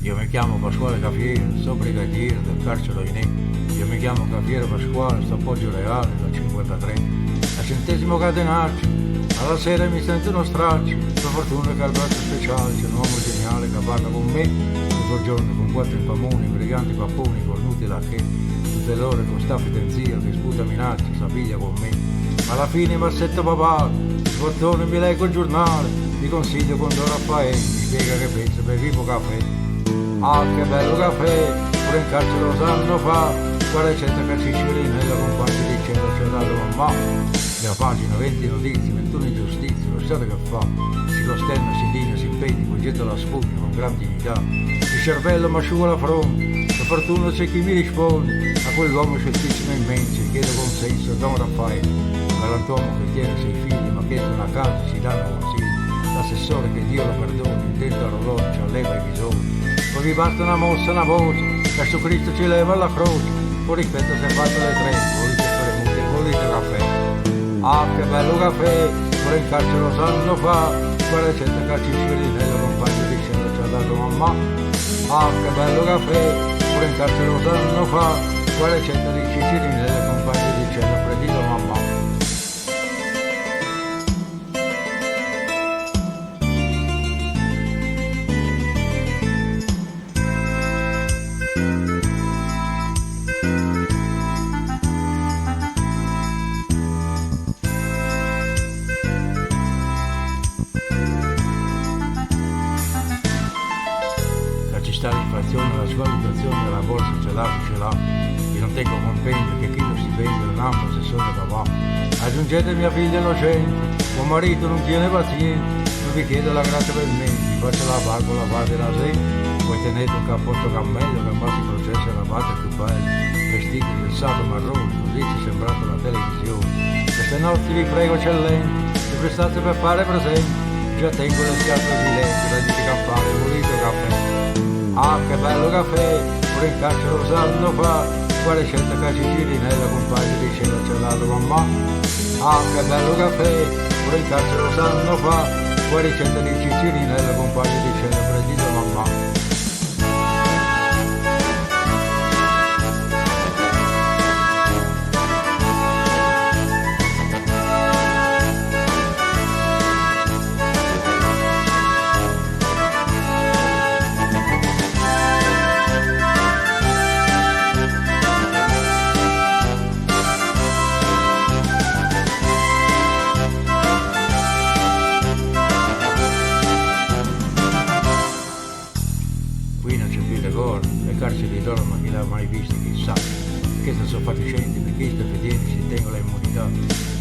Io mi chiamo Pasquale Cafiero, sono brigadiere del carcere Oinè. Io mi chiamo Cafiero Pasquale, sto a Poggio Reale dal 53. A 100° catenaccio, alla sera mi sento uno straccio. Per fortuna che al braccio speciale c'è un uomo geniale che parla con me tutto il giorno con 4 impamoni, briganti papponi, cornuti da che. Tutte le ore con staffi tenzio che sputa minacce, s'appiglia con me. Ma alla fine mi assetto papà, sfortone mi leggo il giornale, mi consiglio con Don Raffaele, mi spiega che pensa beviamo caffè. Ah, che bello caffè, pure in carcere lo sanno fa, qua ricetta che Cicciolina e la compagna dicendo ci ha dato mamma. Nella pagina 20 notizie, 21 ingiustizie, lo Stato che fa, si costerna, si indigna, si impegna, poi getta la spugna con gran dignità. Il cervello mi asciuga la fronte, per fortuna c'è chi mi risponde, a quell'uomo sceltissimo immenso, chiedo consenso, Don Raffaele, galantuomo che tiene 6 figli, ma chiede una casa, si danno consigli, l'assessore che Dio lo perdoni, intento all'orologio, alleva i bisogni. Poi vi basta una mossa, una voce, Gesù Cristo ci leva alla croce, poi rispetto se fatto le 3, volete spremuti, volete caffè. Ah, che bello caffè, pure in carcere lo sanno fa, qua ricetta che Cicciolina e la compagna dicendo ci ha dato mamma. Ah, che bello caffè, pure in carcere lo sanno fa, qua ricetta di Cicciolina e la compagna dicendo predito mamma. Ci sta l'inflazione, la svalutazione della borsa ce l'ha, io non tengo compendio che chi lo stipendio non ha se sono papà. Aggiungete mia figlia innocente, tuo marito non tiene paziente, non vi chiedo la grazia per me, vi faccio la barba, lavate la sera, poi tenete un cappotto cammello che ammazza i processi e lavate più bello, vestiti del sato marrone, così ci è sembrato la televisione. Queste notti vi prego eccellenti, vi prestate per fare presente, già tengo le scatole di letto, redditi campane, pulito caffè. Ah, che bello caffè, pure in carcere lo sanno fa, quale scelta che Cicciolina e la compagna dicendo ci ha dato mamma. Ah, che bello caffè, pure in carcere lo sanno fa, quale scelta di Cicciolina e la compagna dicendo predito mamma. Qui non c'è più rigore, le carceri di Roma chi l'ha mai visto chissà. Queste sono fatiscenti perché queste fedeli si tengono l'immunità.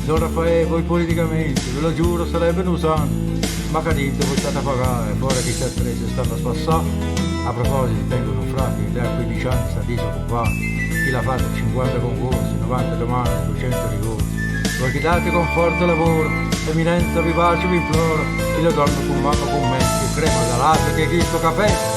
Don Raffaele, voi politicamente, ve lo giuro, sarebbe un usando. Ma cadete, voi state a pagare, fuori che c'è preso stanno a spassare. A proposito, tengono un frate che da 15 anni sta disoccupato. Chi l'ha fatto 50 concorsi, 90 domande, 200 ricorsi. Voi che date conforto e lavoro, eminenza vi bacio vi imploro, chi lo dorme con mamma con me, che crema da latte che chi sto caffè.